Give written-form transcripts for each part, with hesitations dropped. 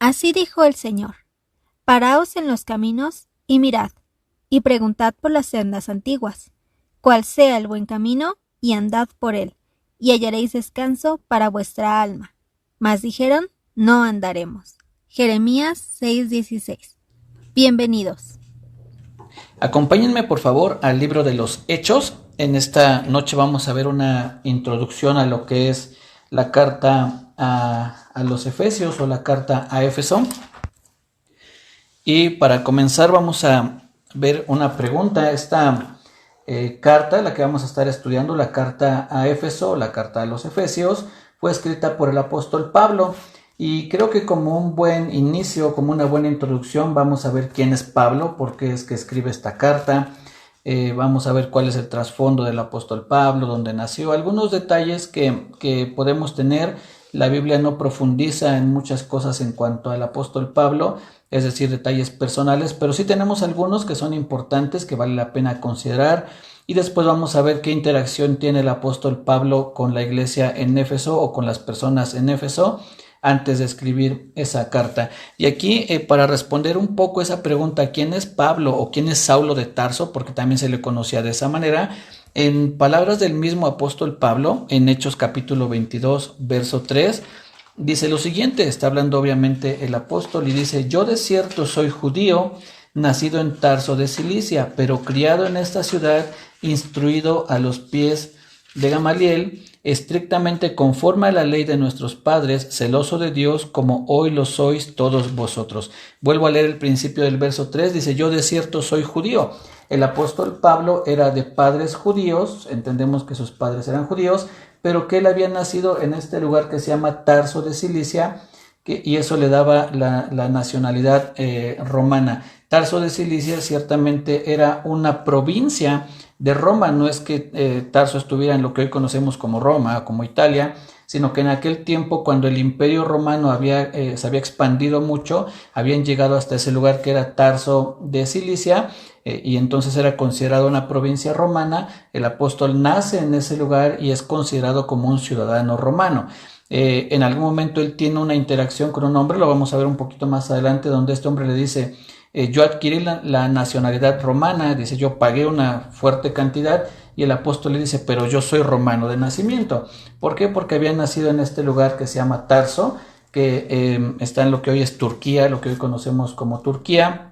Así dijo el Señor: Paraos en los caminos y mirad, y preguntad por las sendas antiguas, cuál sea el buen camino, y andad por él, y hallaréis descanso para vuestra alma. Mas dijeron: no andaremos. Jeremías 6:16. Bienvenidos. Acompáñenme por favor al libro de los Hechos. En esta noche vamos a ver una introducción a lo que es la carta a los Efesios o la carta a Éfeso. Y para comenzar vamos a ver una pregunta. Esta carta, la que vamos a estar estudiando, la carta a Éfeso, la carta a los Efesios, fue escrita por el apóstol Pablo. Y creo que como un buen inicio, como una buena introducción, vamos a ver quién es Pablo, por qué es que escribe esta carta. Vamos a ver cuál es el trasfondo del apóstol Pablo, dónde nació, algunos detalles que podemos tener. La Biblia no profundiza en muchas cosas en cuanto al apóstol Pablo, es decir, detalles personales, pero sí tenemos algunos que son importantes, que vale la pena considerar. Y después vamos a ver qué interacción tiene el apóstol Pablo con la iglesia en Éfeso o con las personas en Éfeso antes de escribir esa carta. Y aquí, para responder un poco esa pregunta, ¿quién es Pablo o quién es Saulo de Tarso? Porque también se le conocía de esa manera. En palabras del mismo apóstol Pablo, en Hechos capítulo 22, verso 3, dice lo siguiente, está hablando obviamente el apóstol y dice: yo de cierto soy judío, nacido en Tarso de Cilicia, pero criado en esta ciudad, instruido a los pies de Gamaliel, estrictamente conforme a la ley de nuestros padres, celoso de Dios, como hoy lo sois todos vosotros. Vuelvo a leer el principio del verso 3, dice: yo de cierto soy judío. El apóstol Pablo era de padres judíos, entendemos que sus padres eran judíos, pero que él había nacido en este lugar que se llama Tarso de Cilicia, y eso le daba la nacionalidad romana. Tarso de Cilicia ciertamente era una provincia de Roma. No es que Tarso estuviera en lo que hoy conocemos como Roma, como Italia, sino que en aquel tiempo, cuando el imperio romano se había expandido mucho, habían llegado hasta ese lugar que era Tarso de Cilicia, y entonces era considerado una provincia romana. El apóstol nace en ese lugar y es considerado como un ciudadano romano. En algún momento él tiene una interacción con un hombre, lo vamos a ver un poquito más adelante, donde este hombre le dice: yo adquirí la nacionalidad romana, dice, yo pagué una fuerte cantidad, y el apóstol le dice: pero yo soy romano de nacimiento. ¿Por qué? Porque había nacido en este lugar que se llama Tarso, que está en lo que hoy es Turquía, lo que hoy conocemos como Turquía.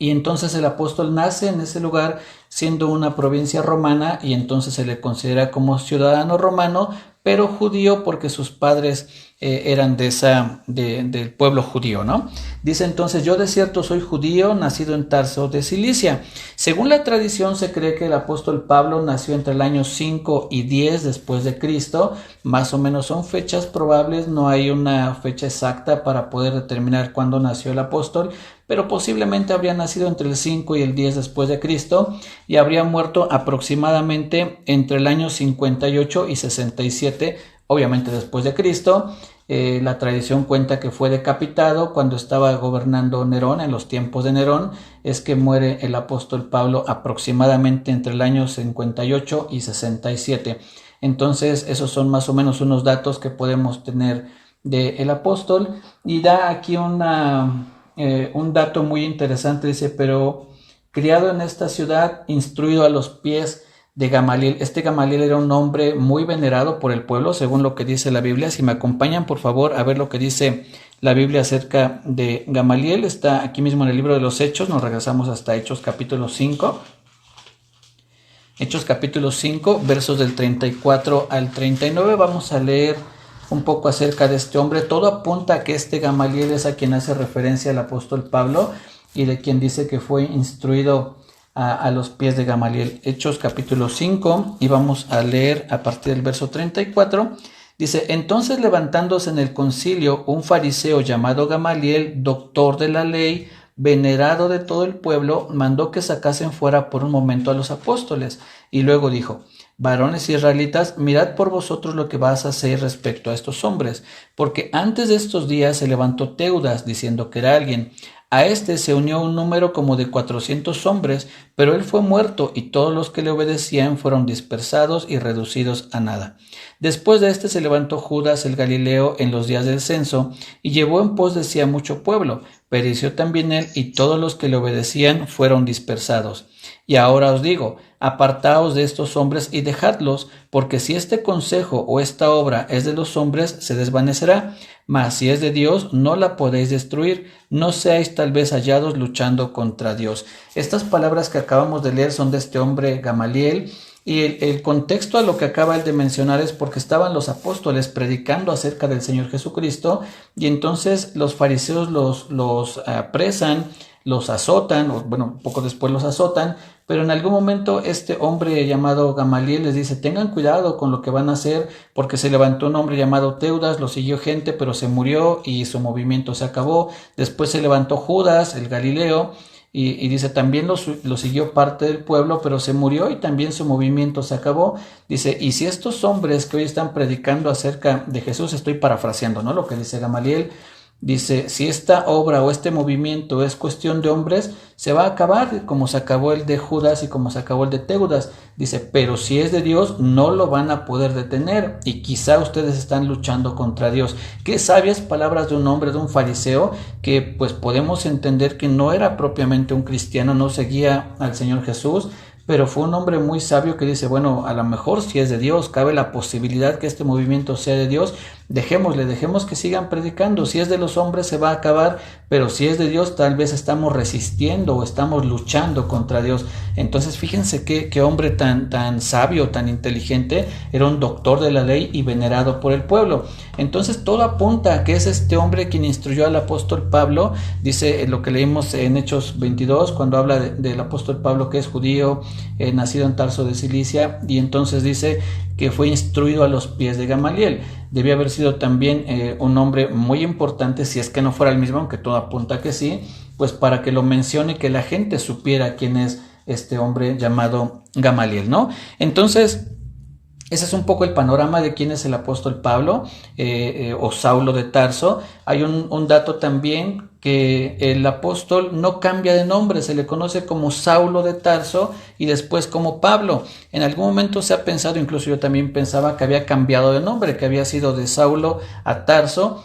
Y entonces el apóstol nace en ese lugar siendo una provincia romana, y entonces se le considera como ciudadano romano, pero judío porque sus padres eran del pueblo judío, ¿no? Dice entonces: yo de cierto soy judío, nacido en Tarso de Cilicia. Según la tradición, se cree que el apóstol Pablo nació entre el año 5 y 10 después de Cristo. Más o menos son fechas probables, no hay una fecha exacta para poder determinar cuándo nació el apóstol, pero posiblemente habría nacido entre el 5 y el 10 después de Cristo, y habría muerto aproximadamente entre el año 58 y 67, obviamente después de Cristo. La tradición cuenta que fue decapitado cuando estaba gobernando Nerón, en los tiempos de Nerón. Es que muere el apóstol Pablo aproximadamente entre el año 58 y 67. Entonces esos son más o menos unos datos que podemos tener del apóstol, y da aquí un dato muy interesante. Dice: pero criado en esta ciudad, instruido a los pies de Gamaliel. Este Gamaliel era un hombre muy venerado por el pueblo, según lo que dice la Biblia. Si me acompañan por favor a ver lo que dice la Biblia acerca de Gamaliel, está aquí mismo en el libro de los Hechos. Nos regresamos hasta Hechos capítulo 5. Hechos capítulo 5, versos del 34 al 39. Vamos a leer un poco acerca de este hombre. Todo apunta a que este Gamaliel es a quien hace referencia el apóstol Pablo, y de quien dice que fue instruido a los pies de Gamaliel. Hechos capítulo 5, y vamos a leer a partir del verso 34. Dice: entonces, levantándose en el concilio un fariseo llamado Gamaliel, doctor de la ley, venerado de todo el pueblo, mandó que sacasen fuera por un momento a los apóstoles, y luego dijo: varones israelitas, mirad por vosotros lo que vas a hacer respecto a estos hombres, porque antes de estos días se levantó Teudas, diciendo que era alguien, A este se unió un número como de 400 hombres, pero él fue muerto y todos los que le obedecían fueron dispersados y reducidos a nada. Después de este se levantó Judas el Galileo en los días del censo y llevó en pos de sí a mucho pueblo. Pereció también él y todos los que le obedecían fueron dispersados. Y ahora os digo, apartaos de estos hombres y dejadlos, porque si este consejo o esta obra es de los hombres, se desvanecerá, mas si es de Dios, no la podéis destruir, no seáis tal vez hallados luchando contra Dios. Estas palabras que acabamos de leer son de este hombre Gamaliel, y el contexto a lo que acaba él de mencionar es porque estaban los apóstoles predicando acerca del Señor Jesucristo, y entonces los fariseos los apresan, los azotan, o bueno, poco después los azotan, pero en algún momento este hombre llamado Gamaliel les dice, tengan cuidado con lo que van a hacer, porque se levantó un hombre llamado Teudas, lo siguió gente, pero se murió y su movimiento se acabó. Después se levantó Judas, el Galileo, y dice, también lo siguió parte del pueblo, pero se murió y también su movimiento se acabó. Dice, y si estos hombres que hoy están predicando acerca de Jesús, estoy parafraseando, ¿no? Lo que dice Gamaliel, dice, si esta obra o este movimiento es cuestión de hombres, se va a acabar como se acabó el de Judas y como se acabó el de Teudas. Dice, pero si es de Dios, no lo van a poder detener y quizá ustedes están luchando contra Dios. Qué sabias palabras de un hombre, de un fariseo, que pues podemos entender que no era propiamente un cristiano, no seguía al Señor Jesús, pero fue un hombre muy sabio que dice, bueno, a lo mejor si es de Dios, cabe la posibilidad que este movimiento sea de Dios, dejemos que sigan predicando. Si es de los hombres se va a acabar, pero si es de Dios tal vez estamos resistiendo o estamos luchando contra Dios. Entonces fíjense qué hombre tan sabio, tan inteligente, era un doctor de la ley y venerado por el pueblo. Entonces todo apunta a que es este hombre quien instruyó al apóstol Pablo. Dice lo que leímos en Hechos 22 cuando habla del apóstol Pablo, que es judío, nacido en Tarso de Cilicia, y entonces dice que fue instruido a los pies de Gamaliel. Debía haber sido también un hombre muy importante, si es que no fuera el mismo, aunque todo apunta que sí, pues para que lo mencione, que la gente supiera quién es este hombre llamado Gamaliel, ¿no? Entonces, ese es un poco el panorama de quién es el apóstol Pablo o Saulo de Tarso. Hay un dato también, que el apóstol no cambia de nombre, se le conoce como Saulo de Tarso y después como Pablo. En algún momento se ha pensado, incluso yo también pensaba que había cambiado de nombre, que había sido de Saulo a Tarso,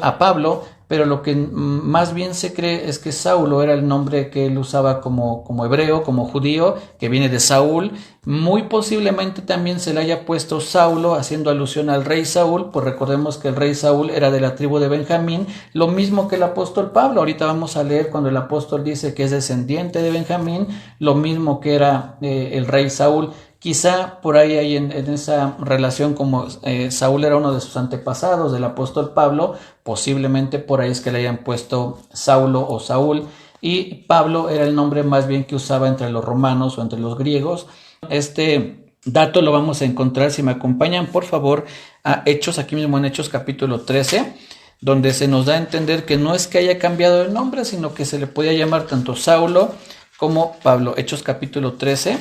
a Pablo, pero lo que más bien se cree es que Saulo era el nombre que él usaba como hebreo, como judío, que viene de Saúl. Muy posiblemente también se le haya puesto Saulo haciendo alusión al rey Saúl, pues recordemos que el rey Saúl era de la tribu de Benjamín, lo mismo que el apóstol Pablo. Ahorita vamos a leer cuando el apóstol dice que es descendiente de Benjamín, lo mismo que era el rey Saúl. Quizá por ahí hay en esa relación, como Saúl era uno de sus antepasados del apóstol Pablo, posiblemente por ahí es que le hayan puesto Saulo o Saúl, y Pablo era el nombre más bien que usaba entre los romanos o entre los griegos. Este dato lo vamos a encontrar, si me acompañan por favor, a Hechos, aquí mismo en Hechos capítulo 13, donde se nos da a entender que no es que haya cambiado el nombre, sino que se le podía llamar tanto Saulo como Pablo. Hechos capítulo 13.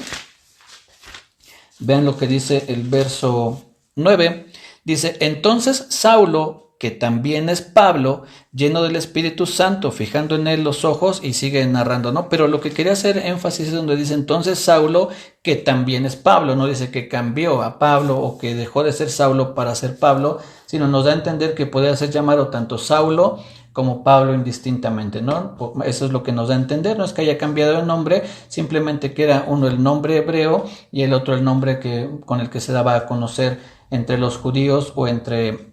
Vean lo que dice el verso 9. Dice, entonces Saulo, que también es Pablo, lleno del Espíritu Santo, fijando en él los ojos, y sigue narrando, ¿no? Pero lo que quería hacer énfasis es donde dice, entonces Saulo, que también es Pablo, no dice que cambió a Pablo o que dejó de ser Saulo para ser Pablo, sino nos da a entender que podía ser llamado tanto Saulo como Pablo indistintamente, ¿no? Eso es lo que nos da a entender, no es que haya cambiado el nombre, simplemente que era uno el nombre hebreo y el otro el nombre con el que se daba a conocer entre los judíos o entre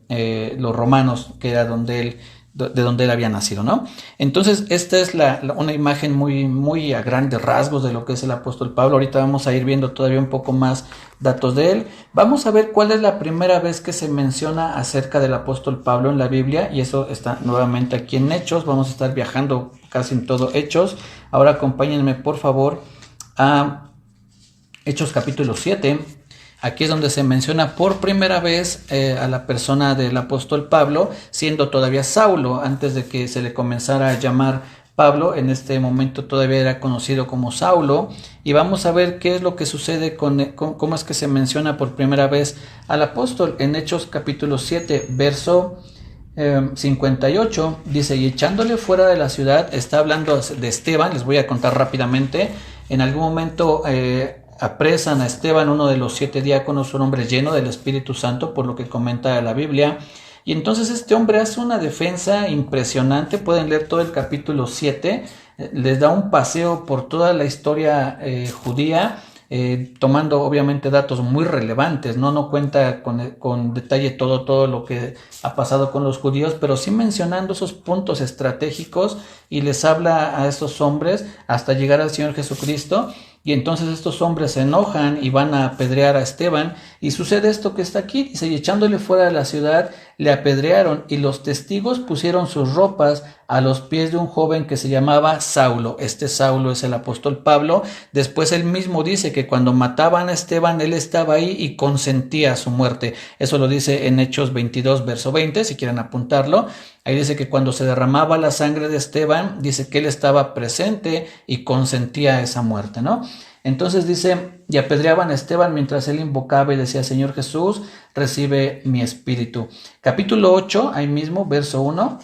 los romanos, que era de donde él había nacido, ¿no? Entonces, esta es una imagen muy a grandes rasgos de lo que es el apóstol Pablo. Ahorita vamos a ir viendo todavía un poco más datos de él. Vamos a ver cuál es la primera vez que se menciona acerca del apóstol Pablo en la Biblia, y eso está nuevamente aquí en Hechos. Vamos a estar viajando casi en todo Hechos. Ahora acompáñenme por favor a Hechos capítulo 7. Aquí es donde se menciona por primera vez a la persona del apóstol Pablo, siendo todavía Saulo, antes de que se le comenzara a llamar Pablo. En este momento todavía era conocido como Saulo, y vamos a ver qué es lo que sucede cómo es que se menciona por primera vez al apóstol en Hechos capítulo 7, verso 58 dice, y echándole fuera de la ciudad, está hablando de Esteban, les voy a contar rápidamente. En algún momento apresan a Esteban, uno de los 7 diáconos, un hombre lleno del Espíritu Santo, por lo que comenta la Biblia. Y entonces este hombre hace una defensa impresionante. Pueden leer todo el capítulo 7, les da un paseo por toda la historia judía, tomando obviamente datos muy relevantes, no cuenta con detalle todo lo que ha pasado con los judíos, pero sí mencionando esos puntos estratégicos, y les habla a esos hombres hasta llegar al Señor Jesucristo. Y entonces estos hombres se enojan y van a apedrear a Esteban, y sucede esto que está aquí, dice, y echándole fuera de la ciudad, le apedrearon, y los testigos pusieron sus ropas a los pies de un joven que se llamaba Saulo. Este Saulo es el apóstol Pablo. Después él mismo dice que cuando mataban a Esteban, él estaba ahí y consentía su muerte. Eso lo dice en Hechos 22, verso 20, si quieren apuntarlo. Ahí dice que cuando se derramaba la sangre de Esteban, dice que él estaba presente y consentía esa muerte, ¿no? Entonces dice, y apedreaban a Esteban mientras él invocaba y decía, Señor Jesús, recibe mi espíritu. Capítulo 8, ahí mismo, verso 1.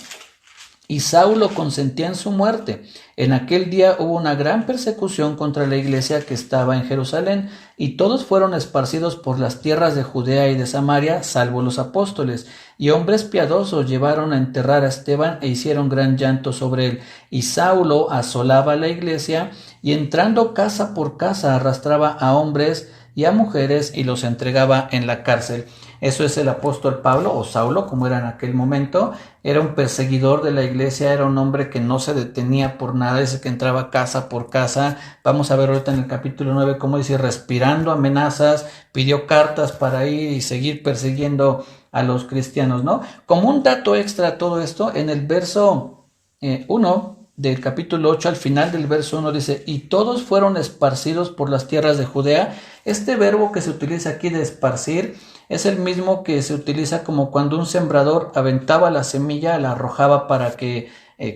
Y Saulo consentía en su muerte. En aquel día hubo una gran persecución contra la iglesia que estaba en Jerusalén, y todos fueron esparcidos por las tierras de Judea y de Samaria, salvo los apóstoles. Y hombres piadosos llevaron a enterrar a Esteban e hicieron gran llanto sobre él. Y Saulo asolaba la iglesia, y entrando casa por casa arrastraba a hombres y a mujeres y los entregaba en la cárcel. Eso es el apóstol Pablo, o Saulo, como era en aquel momento. Era un perseguidor de la iglesia, era un hombre que no se detenía por nada, dice que entraba casa por casa. Vamos a ver ahorita en el capítulo 9 cómo dice, respirando amenazas, pidió cartas para ir y seguir persiguiendo a los cristianos, ¿no? Como un dato extra a todo esto, en el verso 1 del capítulo 8, al final del verso 1 dice, y todos fueron esparcidos por las tierras de Judea. Este verbo que se utiliza aquí de esparcir es el mismo que se utiliza como cuando un sembrador aventaba la semilla, la arrojaba para que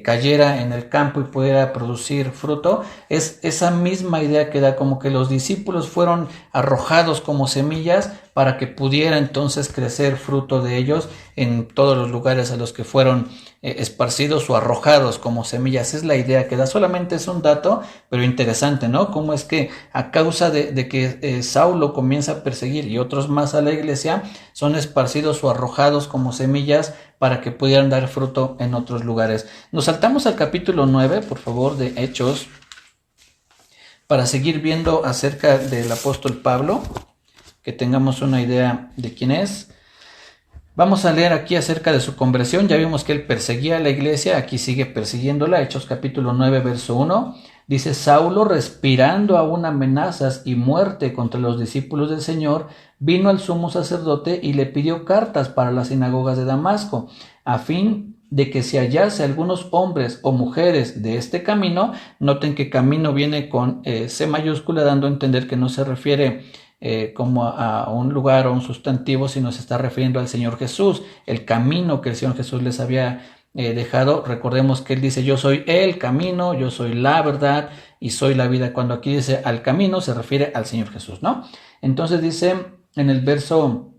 cayera en el campo y pudiera producir fruto. Es esa misma idea que da, como que los discípulos fueron arrojados como semillas para que pudiera entonces crecer fruto de ellos en todos los lugares a los que fueron esparcidos o arrojados como semillas. Es la idea que da. Solamente es un dato, pero interesante, ¿no? Cómo es que a causa de que Saulo comienza a perseguir y otros más a la iglesia, son esparcidos o arrojados como semillas para que pudieran dar fruto en otros lugares. Nos saltamos al capítulo 9, por favor, de Hechos, para seguir viendo acerca del apóstol Pablo, que tengamos una idea de quién es. Vamos a leer aquí acerca de su conversión. Ya vimos que él perseguía a la iglesia, aquí sigue persiguiéndola. Hechos capítulo 9, verso 1. Dice, Saulo, respirando aún amenazas y muerte contra los discípulos del Señor, vino al sumo sacerdote y le pidió cartas para las sinagogas de Damasco, a fin de que si hallase algunos hombres o mujeres de este camino. Noten que camino viene con C mayúscula, dando a entender que no se refiere como a un lugar o un sustantivo, sino se está refiriendo al Señor Jesús, el camino que el Señor Jesús les había dejado. Recordemos que él dice, yo soy el camino, yo soy la verdad y soy la vida. Cuando aquí dice al camino, se refiere al Señor Jesús, ¿no? Entonces dice en el verso,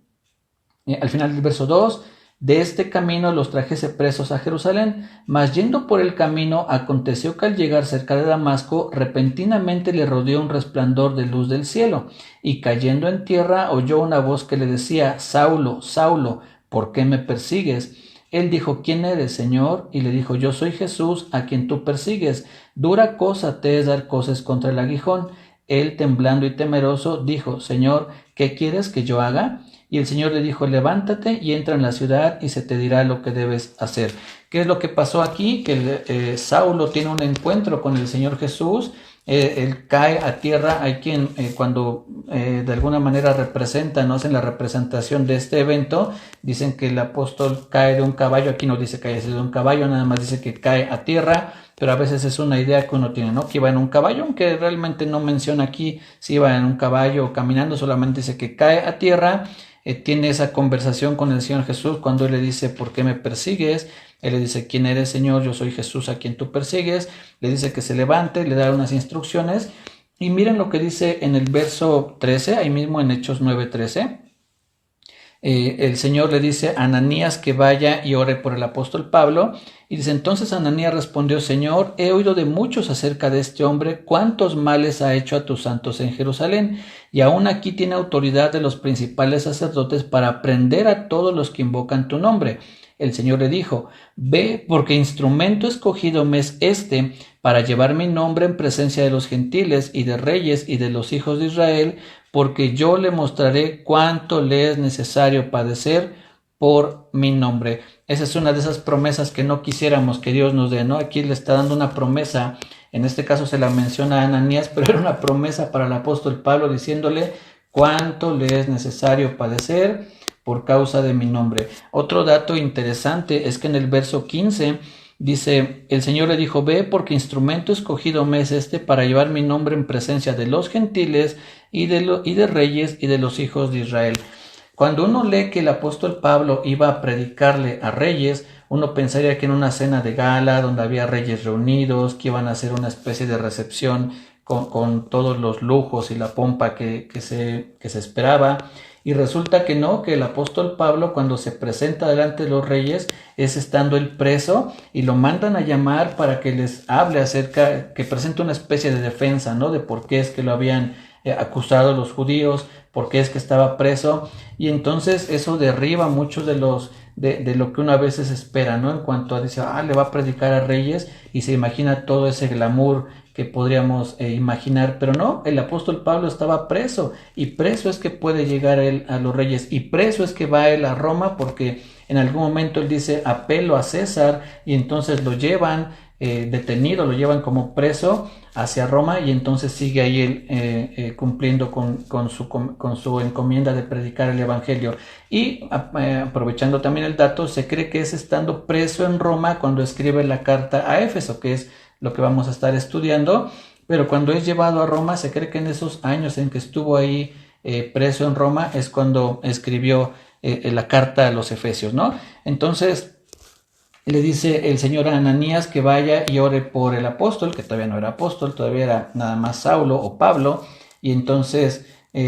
al final del verso 2, de este camino los trajese presos a Jerusalén, mas yendo por el camino, aconteció que al llegar cerca de Damasco, repentinamente le rodeó un resplandor de luz del cielo, y cayendo en tierra oyó una voz que le decía, Saulo, Saulo, ¿por qué me persigues? Él dijo, ¿quién eres, Señor? Y le dijo, yo soy Jesús, a quien tú persigues. Dura cosa te es dar coces contra el aguijón. Él, temblando y temeroso, dijo, Señor, ¿qué quieres que yo haga? Y el Señor le dijo, levántate y entra en la ciudad y se te dirá lo que debes hacer. ¿Qué es lo que pasó aquí? Que Saulo tiene un encuentro con el Señor Jesús. Él cae a tierra. Hay quien cuando de alguna manera representan, ¿no? En la representación de este evento, dicen que el apóstol cae de un caballo. Aquí no dice cae de un caballo, nada más dice que cae a tierra, pero a veces es una idea que uno tiene, ¿no? Que iba en un caballo, aunque realmente no menciona aquí si iba en un caballo o caminando, solamente dice que cae a tierra. Tiene esa conversación con el Señor Jesús cuando él le dice, ¿por qué me persigues? Él le dice, ¿quién eres, Señor? Yo soy Jesús a quien tú persigues. Le dice que se levante, le da unas instrucciones. Y miren lo que dice en el verso 13, ahí mismo en Hechos 9:13. el Señor le dice a Ananías que vaya y ore por el apóstol Pablo, y dice: entonces Ananías respondió: Señor, he oído de muchos acerca de este hombre, cuántos males ha hecho a tus santos en Jerusalén, y aún aquí tiene autoridad de los principales sacerdotes para prender a todos los que invocan tu nombre. El Señor le dijo: ve, porque instrumento escogido me es este para llevar mi nombre en presencia de los gentiles y de reyes y de los hijos de Israel, porque yo le mostraré cuánto le es necesario padecer por mi nombre. Esa es una de esas promesas que no quisiéramos que Dios nos dé, ¿no? Aquí le está dando una promesa, en este caso se la menciona a Ananías, pero era una promesa para el apóstol Pablo, diciéndole cuánto le es necesario padecer por causa de mi nombre. Otro dato interesante es que en el verso 15 dice: el Señor le dijo: ve, porque instrumento escogido me es este para llevar mi nombre en presencia de los gentiles y de reyes y de los hijos de Israel. Cuando uno lee que el apóstol Pablo iba a predicarle a reyes, uno pensaría que en una cena de gala donde había reyes reunidos, que iban a hacer una especie de recepción con todos los lujos y la pompa que se esperaba. Y resulta que no, que el apóstol Pablo, cuando se presenta delante de los reyes, es estando él preso, y lo mandan a llamar para que les hable acerca, que presente una especie de defensa, ¿no? De por qué es que lo habían acusado los judíos, por qué es que estaba preso. Y entonces eso derriba muchos de lo que uno a veces espera, ¿no? En cuanto a decir: le va a predicar a reyes, y se imagina todo ese glamour que podríamos imaginar, pero no, el apóstol Pablo estaba preso, y preso es que puede llegar él a los reyes, y preso es que va él a Roma, porque en algún momento él dice: apelo a César, y entonces lo llevan detenido, lo llevan como preso hacia Roma, y entonces sigue ahí él cumpliendo con su encomienda de predicar el evangelio. Y aprovechando también el dato, se cree que es estando preso en Roma cuando escribe la carta a Éfeso, que es lo que vamos a estar estudiando. Pero cuando es llevado a Roma, se cree que en esos años en que estuvo ahí preso en Roma es cuando escribió la carta a los Efesios, ¿no? Entonces le dice el Señor a Ananías que vaya y ore por el apóstol, que todavía no era apóstol, todavía era nada más Saulo o Pablo. Y entonces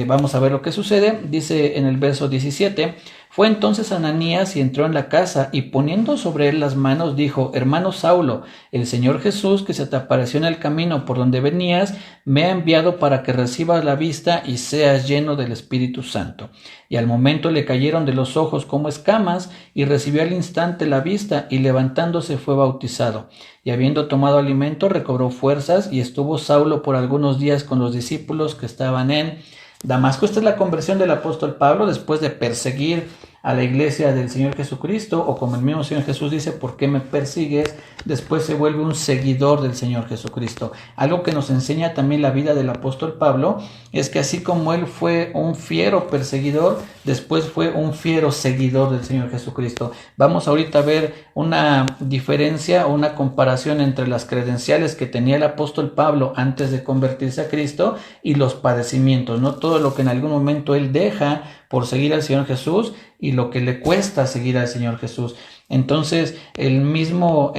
vamos a ver lo que sucede. Dice en el verso 17: fue entonces Ananías y entró en la casa, y poniendo sobre él las manos dijo: hermano Saulo, el Señor Jesús, que se te apareció en el camino por donde venías, me ha enviado para que recibas la vista y seas lleno del Espíritu Santo. Y al momento le cayeron de los ojos como escamas, y recibió al instante la vista, y levantándose fue bautizado. Y habiendo tomado alimento, recobró fuerzas, y estuvo Saulo por algunos días con los discípulos que estaban en Damasco. Esta es la conversión del apóstol Pablo después de perseguir a la iglesia del Señor Jesucristo, o como el mismo Señor Jesús dice: ¿por qué me persigues? Después se vuelve un seguidor del Señor Jesucristo. Algo que nos enseña también la vida del apóstol Pablo es que así como él fue un fiero perseguidor, después fue un fiero seguidor del Señor Jesucristo. Vamos ahorita a ver una diferencia o una comparación entre las credenciales que tenía el apóstol Pablo antes de convertirse a Cristo y los padecimientos, ¿no? Todo lo que en algún momento él deja por seguir al Señor Jesús y lo que le cuesta seguir al Señor Jesús. Entonces, el mismo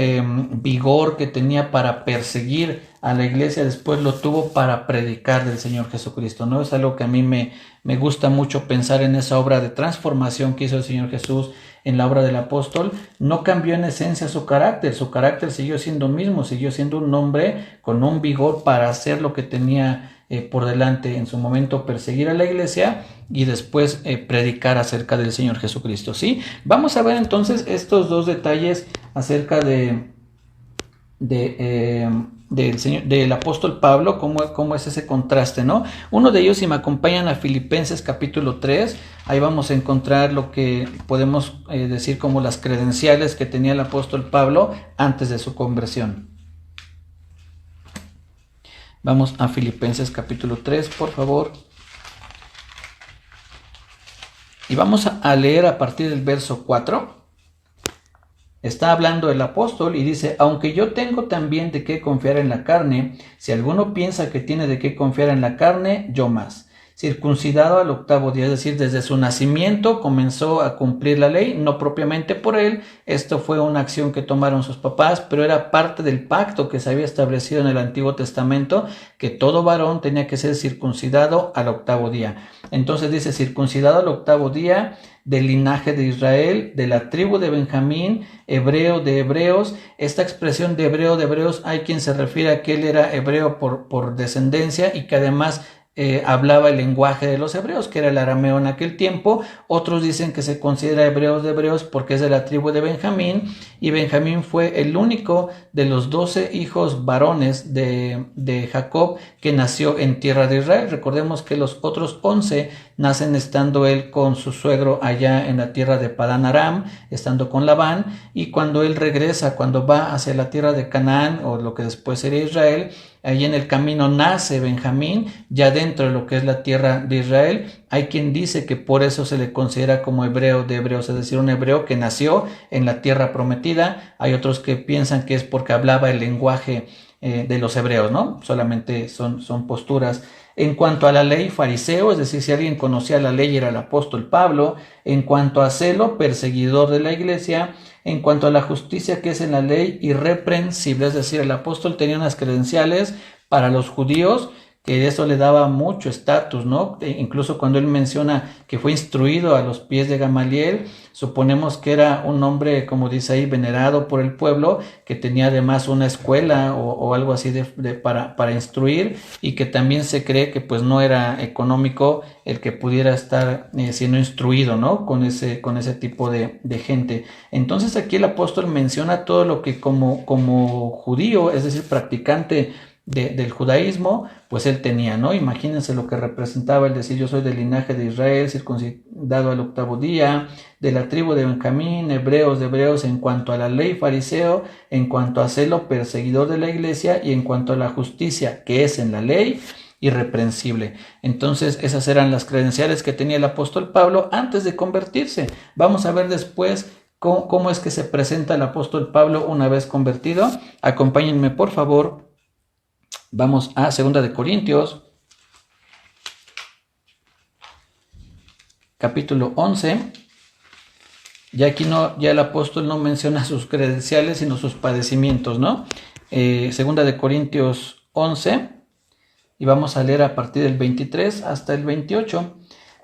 vigor que tenía para perseguir a la iglesia, después lo tuvo para predicar del Señor Jesucristo, ¿no? Es algo que a mí me gusta mucho pensar en esa obra de transformación que hizo el Señor Jesús en la obra del apóstol. No cambió en esencia su carácter siguió siendo mismo, siguió siendo un hombre con un vigor para hacer lo que tenía por delante en su momento: perseguir a la iglesia y después predicar acerca del Señor Jesucristo, ¿sí? Vamos a ver entonces estos dos detalles acerca del apóstol Pablo, cómo es ese contraste, ¿no? Uno de ellos, si me acompañan a Filipenses capítulo 3, ahí vamos a encontrar lo que podemos decir como las credenciales que tenía el apóstol Pablo antes de su conversión. Vamos a Filipenses capítulo 3, por favor. Y vamos a leer a partir del verso 4. Está hablando el apóstol y dice: aunque yo tengo también de qué confiar en la carne, si alguno piensa que tiene de qué confiar en la carne, yo más. circuncidado al octavo día, es decir, desde su nacimiento comenzó a cumplir la ley, no propiamente por él, esto fue una acción que tomaron sus papás, pero era parte del pacto que se había establecido en el Antiguo Testamento, que todo varón tenía que ser circuncidado al octavo día. Entonces dice, circuncidado al octavo día, del linaje de Israel, de la tribu de Benjamín, hebreo de hebreos. Esta expresión de hebreos, hay quien se refiere a que él era hebreo por descendencia y que además hablaba el lenguaje de los hebreos, que era el arameo en aquel tiempo. Otros dicen que se considera hebreos de hebreos porque es de la tribu de Benjamín, y Benjamín fue el único de los 12 hijos varones de Jacob que nació en tierra de Israel. Recordemos que los otros 11 nacen estando él con su suegro allá en la tierra de Padán Aram, estando con Labán, y cuando él regresa, cuando va hacia la tierra de Canaán, o lo que después sería Israel, ahí en el camino nace Benjamín, ya dentro de lo que es la tierra de Israel. Hay quien dice que por eso se le considera como hebreo de hebreos, es decir, un hebreo que nació en la tierra prometida. Hay otros que piensan que es porque hablaba el lenguaje de los hebreos, ¿no? Solamente son posturas. En cuanto a la ley, fariseo, es decir, si alguien conocía la ley era el apóstol Pablo. En cuanto a celo, perseguidor de la iglesia. En cuanto a la justicia que es en la ley, irreprensible, es decir, el apóstol tenía unas credenciales para los judíos que eso le daba mucho estatus, ¿no? Incluso cuando él menciona que fue instruido a los pies de Gamaliel, suponemos que era un hombre, como dice ahí, venerado por el pueblo, que tenía además una escuela o algo así para instruir, y que también se cree que pues no era económico el que pudiera estar siendo instruido, ¿no? Con ese tipo de gente. Entonces aquí el apóstol menciona todo lo que como judío, es decir, practicante del judaísmo, pues él tenía, ¿no? Imagínense lo que representaba el decir: yo soy del linaje de Israel, circuncidado al octavo día, de la tribu de Benjamín, hebreos de hebreos, en cuanto a la ley, fariseo, en cuanto a celo, perseguidor de la iglesia, y en cuanto a la justicia que es en la ley, irreprensible. Entonces esas eran las credenciales que tenía el apóstol Pablo antes de convertirse. Vamos a ver después cómo es que se presenta el apóstol Pablo una vez convertido. Acompáñenme, por favor. Vamos a 2 de Corintios, capítulo 11. Ya aquí ya el apóstol no menciona sus credenciales, sino sus padecimientos, ¿no? 2 de Corintios 11, y vamos a leer a partir del 23 hasta el 28.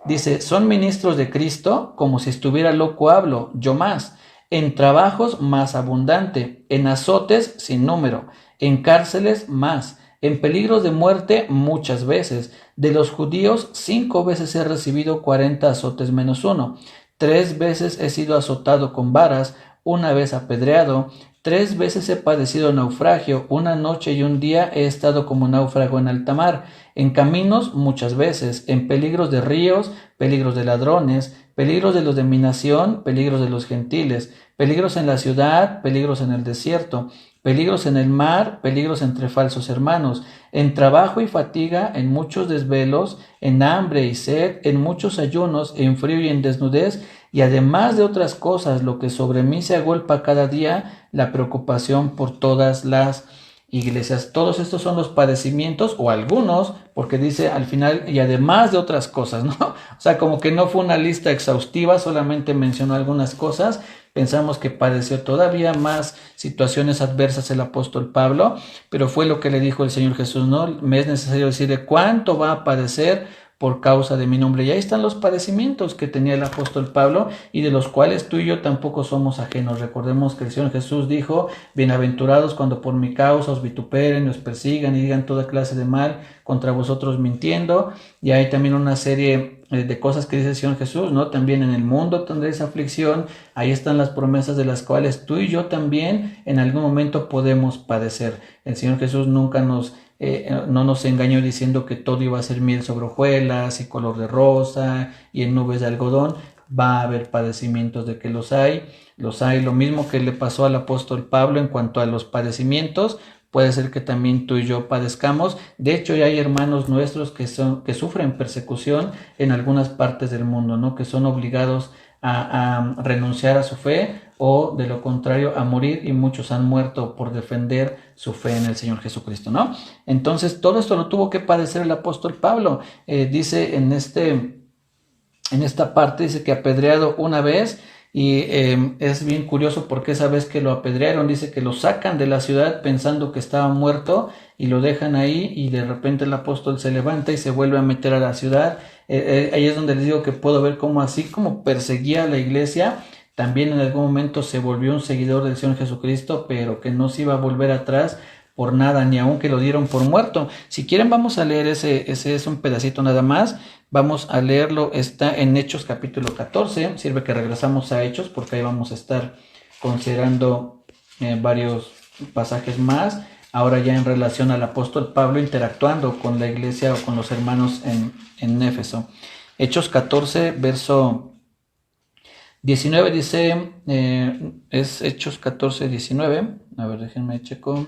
Dice: son ministros de Cristo, como si estuviera loco hablo, yo más, en trabajos más abundante, en azotes sin número, en cárceles más, en peligros de muerte muchas veces. De los judíos 5 veces he recibido 40 azotes menos 1. 3 veces he sido azotado con varas, 1 vez apedreado. 3 veces he padecido naufragio, 1 noche y 1 día he estado como náufrago en alta mar. En caminos muchas veces, en peligros de ríos, peligros de ladrones, peligros de los de mi nación, peligros de los gentiles, peligros en la ciudad, peligros en el desierto, peligros en el mar, peligros entre falsos hermanos, en trabajo y fatiga, en muchos desvelos, en hambre y sed, en muchos ayunos, en frío y en desnudez, y además de otras cosas, lo que sobre mí se agolpa cada día, la preocupación por todas las iglesias. Todos estos son los padecimientos, o algunos, porque dice al final, y además de otras cosas, ¿no? O sea, como que no fue una lista exhaustiva, solamente mencionó algunas cosas. Pensamos que padeció todavía más situaciones adversas el apóstol Pablo, pero fue lo que le dijo el Señor Jesús, ¿no? Me es necesario decirle cuánto va a padecer por causa de mi nombre. Y ahí están los padecimientos que tenía el apóstol Pablo, y de los cuales tú y yo tampoco somos ajenos. Recordemos que el Señor Jesús dijo: bienaventurados cuando por mi causa os vituperen y os persigan y digan toda clase de mal contra vosotros mintiendo. Y hay también una serie de cosas que dice el Señor Jesús, ¿no? También en el mundo tendréis aflicción. Ahí están las promesas de las cuales tú y yo también en algún momento podemos padecer. El Señor Jesús nunca no nos engañó diciendo que todo iba a ser miel sobre hojuelas y color de rosa y en nubes de algodón. Va a haber padecimientos, de que los hay. Lo mismo que le pasó al apóstol Pablo en cuanto a los padecimientos, puede ser que también tú y yo padezcamos. De hecho, ya hay hermanos nuestros que sufren persecución en algunas partes del mundo, ¿no? Que son obligados a renunciar a su fe o de lo contrario a morir, y muchos han muerto por defender su fe en el Señor Jesucristo, ¿no? Entonces todo esto lo tuvo que padecer el apóstol Pablo. Dice en esta parte, dice que apedreado una vez. Y es bien curioso porque esa vez que lo apedrearon, dice que lo sacan de la ciudad pensando que estaba muerto y lo dejan ahí, y de repente el apóstol se levanta y se vuelve a meter a la ciudad. Ahí es donde les digo que puedo ver cómo así como perseguía a la iglesia, también en algún momento se volvió un seguidor del Señor Jesucristo, pero que no se iba a volver atrás por nada, ni aun que lo dieron por muerto. Si quieren vamos a leer ese es un pedacito nada más. Vamos a leerlo, está en Hechos capítulo 14, sirve que regresamos a Hechos porque ahí vamos a estar considerando varios pasajes más, ahora ya en relación al apóstol Pablo interactuando con la iglesia o con los hermanos en Éfeso. Hechos 14, verso 19 dice, es Hechos 14, 19, a ver, déjenme checo.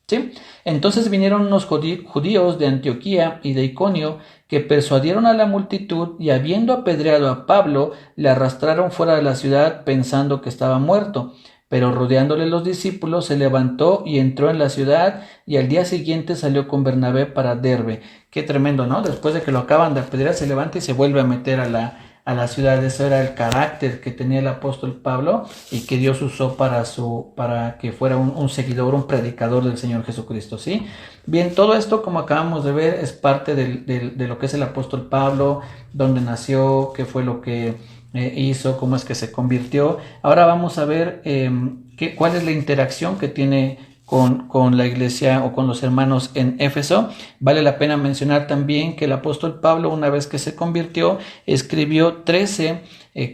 Sí, entonces vinieron unos judíos de Antioquía y de Iconio que persuadieron a la multitud, y habiendo apedreado a Pablo, le arrastraron fuera de la ciudad pensando que estaba muerto. Pero rodeándole los discípulos, se levantó y entró en la ciudad, y al día siguiente salió con Bernabé para Derbe. Qué tremendo, ¿no? Después de que lo acaban de apedrear, se levanta y se vuelve a meter a la ciudad. Ese era el carácter que tenía el apóstol Pablo y que Dios usó para que fuera un seguidor, un predicador del Señor Jesucristo, ¿sí? Bien, todo esto, como acabamos de ver, es parte de lo que es el apóstol Pablo, dónde nació, qué fue lo que hizo, cómo es que se convirtió. Ahora vamos a ver cuál es la interacción que tiene con la iglesia o con los hermanos en Éfeso. Vale la pena mencionar también que el apóstol Pablo, una vez que se convirtió, escribió 13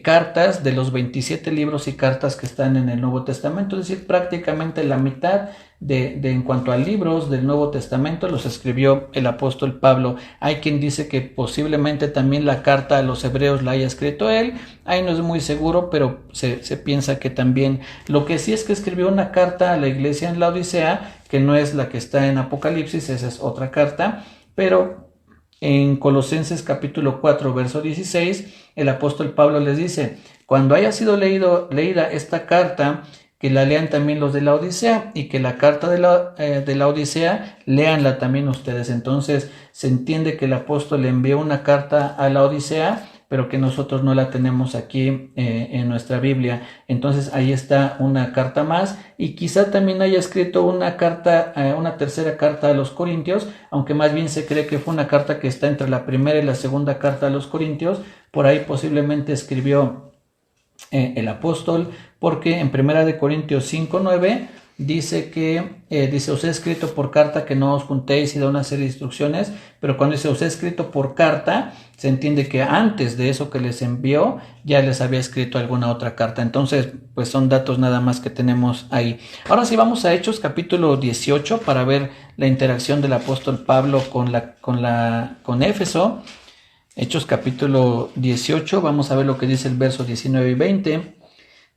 cartas de los 27 libros y cartas que están en el Nuevo Testamento, es decir, prácticamente la mitad en cuanto a libros del Nuevo Testamento los escribió el apóstol Pablo. Hay quien dice que posiblemente también la carta a los hebreos la haya escrito él, ahí no es muy seguro, pero se piensa que también. Lo que sí es que escribió una carta a la iglesia en la Odisea, que no es la que está en Apocalipsis, esa es otra carta, pero en Colosenses capítulo 4, verso 16, el apóstol Pablo les dice: cuando haya sido leída esta carta, que la lean también los de la Odisea, y que la carta de la Odisea leanla también ustedes. Entonces se entiende que el apóstol le envió una carta a la Odisea, pero que nosotros no la tenemos aquí en nuestra Biblia. Entonces ahí está una carta más, y quizá también haya escrito una tercera carta a los Corintios, aunque más bien se cree que fue una carta que está entre la primera y la segunda carta a los Corintios. Por ahí posiblemente escribió el apóstol, porque en 1 Corintios 5:9 dice os he escrito por carta que no os juntéis, y da una serie de instrucciones, pero cuando dice os he escrito por carta, se entiende que antes de eso que les envió ya les había escrito alguna otra carta. Entonces pues son datos nada más que tenemos ahí. Ahora sí vamos a Hechos capítulo 18 para ver la interacción del apóstol Pablo con Éfeso. Hechos capítulo 18, vamos a ver lo que dice el verso 19 y 20.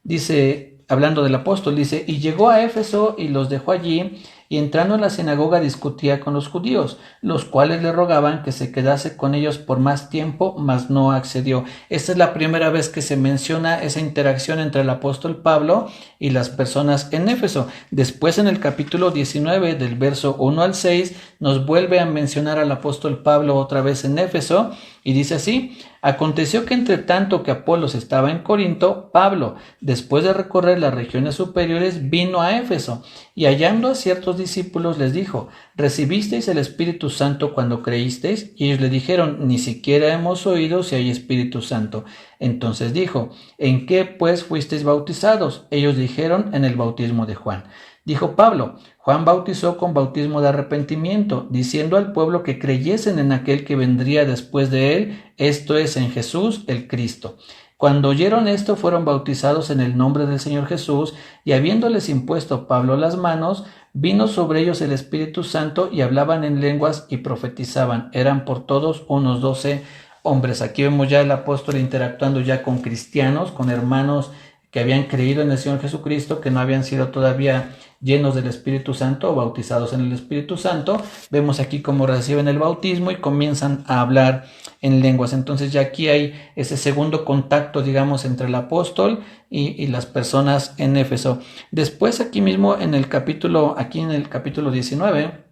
Dice, hablando del apóstol, dice: y llegó a Éfeso y los dejó allí, y entrando en la sinagoga discutía con los judíos, los cuales le rogaban que se quedase con ellos por más tiempo, mas no accedió. Esta es la primera vez que se menciona esa interacción entre el apóstol Pablo y las personas en Éfeso. Después, en el capítulo 19, del verso 1 al 6, nos vuelve a mencionar al apóstol Pablo otra vez en Éfeso, y dice así: aconteció que entre tanto que Apolos estaba en Corinto, Pablo, después de recorrer las regiones superiores, vino a Éfeso, y hallando a ciertos discípulos les dijo: ¿recibisteis el Espíritu Santo cuando creísteis? Y ellos le dijeron: ni siquiera hemos oído si hay Espíritu Santo. Entonces dijo: ¿en qué pues fuisteis bautizados? Ellos dijeron: en el bautismo de Juan. Dijo Pablo: Juan bautizó con bautismo de arrepentimiento, diciendo al pueblo que creyesen en aquel que vendría después de él, esto es, en Jesús el Cristo. Cuando oyeron esto, fueron bautizados en el nombre del Señor Jesús, y habiéndoles impuesto Pablo las manos, vino sobre ellos el Espíritu Santo, y hablaban en lenguas y profetizaban. Eran por todos unos 12 hombres. Aquí vemos ya el apóstol interactuando ya con cristianos, con hermanos que habían creído en el Señor Jesucristo, que no habían sido todavía llenos del Espíritu Santo o bautizados en el Espíritu Santo. Vemos aquí cómo reciben el bautismo y comienzan a hablar en lenguas. Entonces ya aquí hay ese segundo contacto, digamos, entre el apóstol y las personas en Éfeso. Después aquí mismo en el capítulo 19,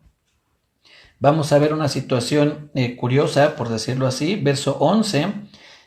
vamos a ver una situación curiosa, por decirlo así. Verso 11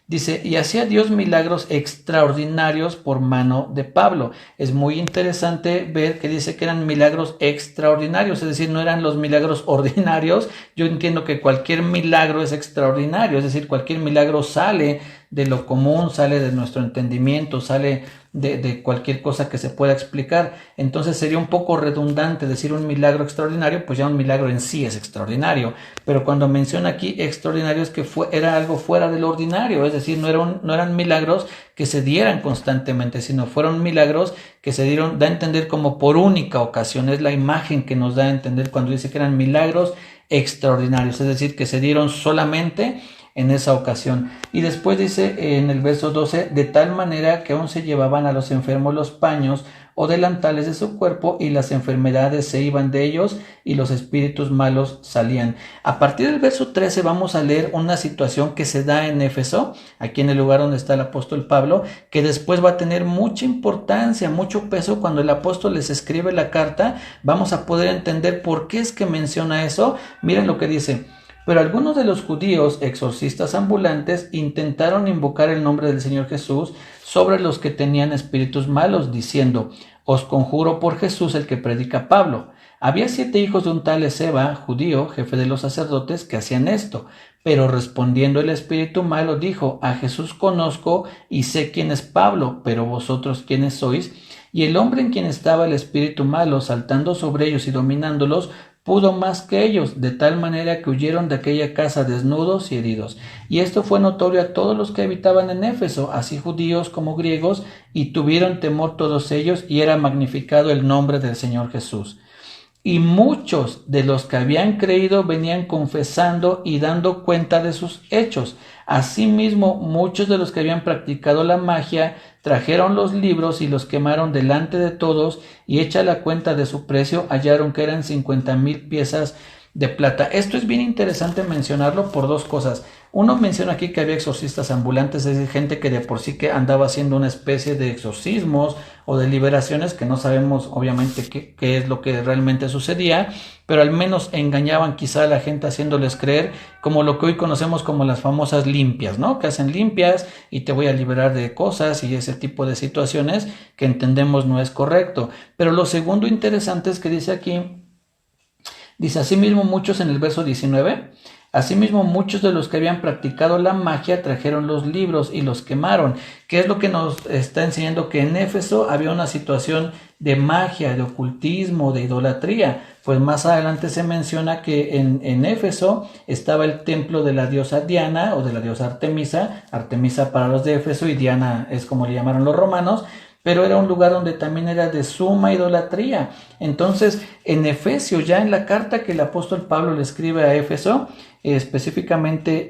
dice: y hacía Dios milagros extraordinarios por mano de Pablo. Es muy interesante ver que dice que eran milagros extraordinarios, es decir, no eran los milagros ordinarios. Yo entiendo que cualquier milagro es extraordinario, es decir, cualquier milagro sale de lo común, sale de nuestro entendimiento, sale de cualquier cosa que se pueda explicar. Entonces sería un poco redundante decir un milagro extraordinario, pues ya un milagro en sí es extraordinario. Pero cuando menciona aquí extraordinario es que era algo fuera del ordinario, es decir, no eran milagros que se dieran constantemente, sino fueron milagros que se dieron, da a entender como por única ocasión. Es la imagen que nos da a entender cuando dice que eran milagros extraordinarios, es decir, que se dieron solamente en esa ocasión. Y después dice en el verso 12: de tal manera que aún se llevaban a los enfermos los paños o delantales de su cuerpo, y las enfermedades se iban de ellos y los espíritus malos salían. A partir del verso 13 vamos a leer una situación que se da en Éfeso, aquí en el lugar donde está el apóstol Pablo, que después va a tener mucha importancia, mucho peso. Cuando el apóstol les escribe la carta, vamos a poder entender por qué es que menciona eso. Miren lo que dice: pero algunos de los judíos exorcistas ambulantes intentaron invocar el nombre del Señor Jesús sobre los que tenían espíritus malos, diciendo: os conjuro por Jesús el que predica Pablo. Había 7 hijos de un tal Esceva, judío, jefe de los sacerdotes, que hacían esto. Pero respondiendo el espíritu malo dijo: a Jesús conozco y sé quién es Pablo, pero vosotros quiénes sois. Y el hombre en quien estaba el espíritu malo, saltando sobre ellos y dominándolos, pudo más que ellos, de tal manera que huyeron de aquella casa desnudos y heridos. Y esto fue notorio a todos los que habitaban en Éfeso, así judíos como griegos, y tuvieron temor todos ellos, y era magnificado el nombre del Señor Jesús. Y muchos de los que habían creído venían confesando y dando cuenta de sus hechos. Asimismo, muchos de los que habían practicado la magia trajeron los libros y los quemaron delante de todos, y hecha la cuenta de su precio, hallaron que eran 50,000 piezas de plata. Esto es bien interesante mencionarlo por dos cosas. Uno, menciona aquí que había exorcistas ambulantes, es decir, gente que de por sí que andaba haciendo una especie de exorcismos o de liberaciones, que no sabemos obviamente qué es lo que realmente sucedía, pero al menos engañaban quizá a la gente haciéndoles creer, como lo que hoy conocemos como las famosas limpias, ¿no? Que hacen limpias y te voy a liberar de cosas y ese tipo de situaciones que entendemos no es correcto. Pero lo segundo interesante es que dice aquí, dice: asimismo muchos, en el verso 19, asimismo muchos de los que habían practicado la magia trajeron los libros y los quemaron. ¿Qué es lo que nos está enseñando? Que en Éfeso había una situación de magia, de ocultismo, de idolatría. Pues más adelante se menciona que en Éfeso estaba el templo de la diosa Diana o de la diosa Artemisa, Artemisa para los de Éfeso y Diana es como le llamaron los romanos, pero era un lugar donde también era de suma idolatría. Entonces, en Efesios, ya en la carta que el apóstol Pablo le escribe a Éfeso, específicamente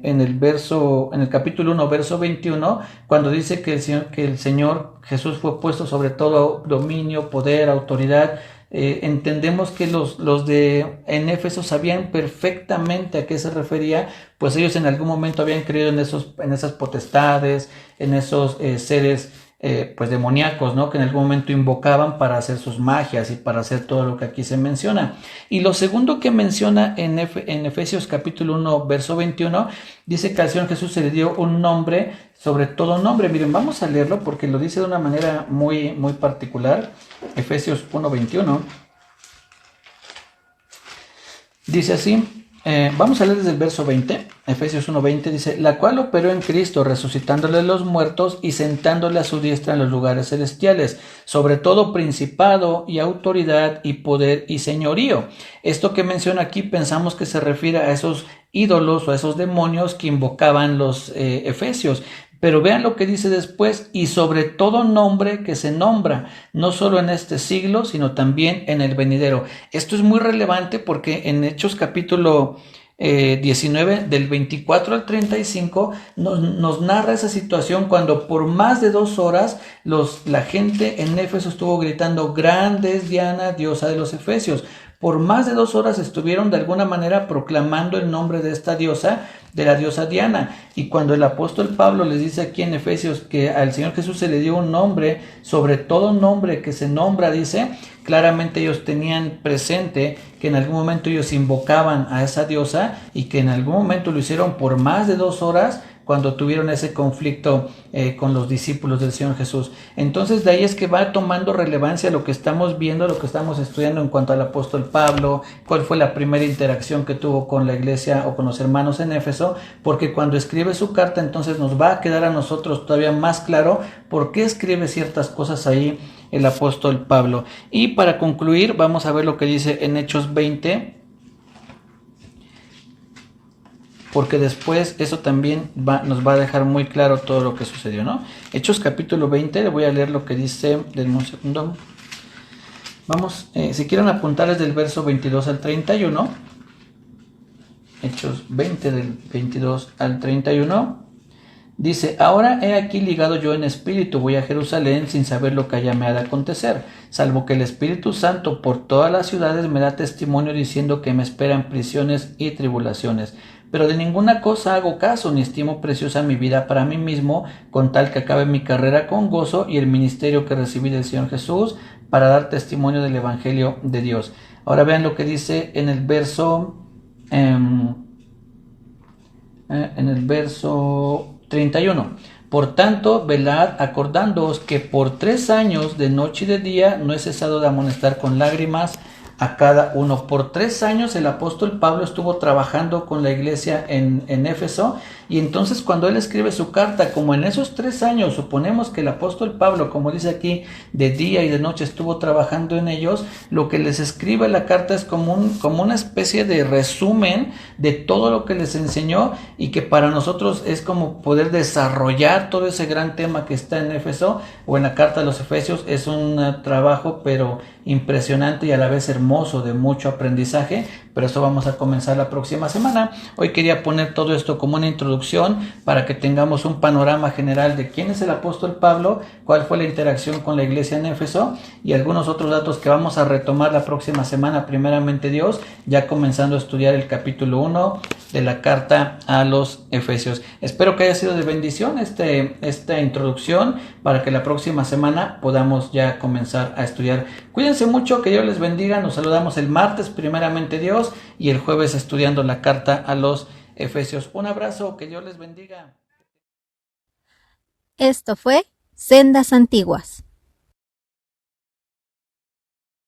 en el capítulo 1, verso 21, cuando dice que el Señor Jesús fue puesto sobre todo dominio, poder, autoridad, entendemos que los de en Éfeso sabían perfectamente a qué se refería, pues ellos en algún momento habían creído en esas potestades, en esos seres pues demoníacos, ¿no? Que en algún momento invocaban para hacer sus magias y para hacer todo lo que aquí se menciona. Y lo segundo que menciona en Efesios capítulo 1, verso 21, dice que al Señor Jesús se le dio un nombre sobre todo nombre. Miren, vamos a leerlo porque lo dice de una manera muy, muy particular. Efesios 1, 21. Dice así. Vamos a leer desde el verso 20, Efesios 1:20, dice: la cual operó en Cristo, resucitándole los muertos y sentándole a su diestra en los lugares celestiales, sobre todo principado y autoridad y poder y señorío. Esto que menciona aquí pensamos que se refiere a esos ídolos o a esos demonios que invocaban los efesios. Pero vean lo que dice después: y sobre todo nombre que se nombra, no solo en este siglo, sino también en el venidero. Esto es muy relevante porque en Hechos capítulo 19, del 24 al 35, nos narra esa situación cuando por más de 2 horas la gente en Éfeso estuvo gritando: grande es Diana, diosa de los Efesios. Por más de 2 horas estuvieron de alguna manera proclamando el nombre de esta diosa, de la diosa Diana. Y cuando el apóstol Pablo les dice aquí en Efesios que al Señor Jesús se le dio un nombre, sobre todo nombre que se nombra, dice, claramente ellos tenían presente que en algún momento ellos invocaban a esa diosa y que en algún momento lo hicieron por más de 2 horas cuando tuvieron ese conflicto con los discípulos del Señor Jesús. Entonces de ahí es que va tomando relevancia lo que estamos viendo, lo que estamos estudiando en cuanto al apóstol Pablo, cuál fue la primera interacción que tuvo con la iglesia o con los hermanos en Éfeso, porque cuando escribe su carta entonces nos va a quedar a nosotros todavía más claro por qué escribe ciertas cosas ahí el apóstol Pablo. Y para concluir vamos a ver lo que dice en Hechos 20, porque después eso también nos va a dejar muy claro todo lo que sucedió, ¿no? Hechos capítulo 20, le voy a leer lo que dice, denme un segundo. Vamos, si quieren apuntar desde el verso 22 al 31, Hechos 20 del 22 al 31, dice: ahora he aquí ligado yo en espíritu, voy a Jerusalén sin saber lo que allá me ha de acontecer, salvo que el Espíritu Santo por todas las ciudades me da testimonio diciendo que me esperan prisiones y tribulaciones. Pero de ninguna cosa hago caso, ni estimo preciosa mi vida para mí mismo, con tal que acabe mi carrera con gozo y el ministerio que recibí del Señor Jesús para dar testimonio del Evangelio de Dios. Ahora vean lo que dice en el verso 31. Por tanto, velad, acordándoos que por 3 años de noche y de día no he cesado de amonestar con lágrimas a cada uno. Por 3 años el apóstol Pablo estuvo trabajando con la iglesia en Éfeso, y entonces cuando él escribe su carta, como en esos 3 años suponemos que el apóstol Pablo, como dice aquí, de día y de noche estuvo trabajando en ellos, lo que les escribe la carta es como una especie de resumen de todo lo que les enseñó, y que para nosotros es como poder desarrollar todo ese gran tema que está en Éfeso o en la carta de los Efesios. Es un trabajo pero impresionante y a la vez hermoso, de mucho aprendizaje, pero eso vamos a comenzar la próxima semana. Hoy quería poner todo esto como una introducción para que tengamos un panorama general de quién es el apóstol Pablo, cuál fue la interacción con la iglesia en Éfeso y algunos otros datos que vamos a retomar la próxima semana, primeramente Dios, ya comenzando a estudiar el capítulo 1 de la carta a los Efesios. Espero que haya sido de bendición esta introducción para que la próxima semana podamos ya comenzar a estudiar. Cuídense mucho, que Dios les bendiga. Nos saludamos el martes, primeramente Dios, y el jueves estudiando la carta a los Efesios. Un abrazo, que Dios les bendiga. Esto fue Sendas Antiguas.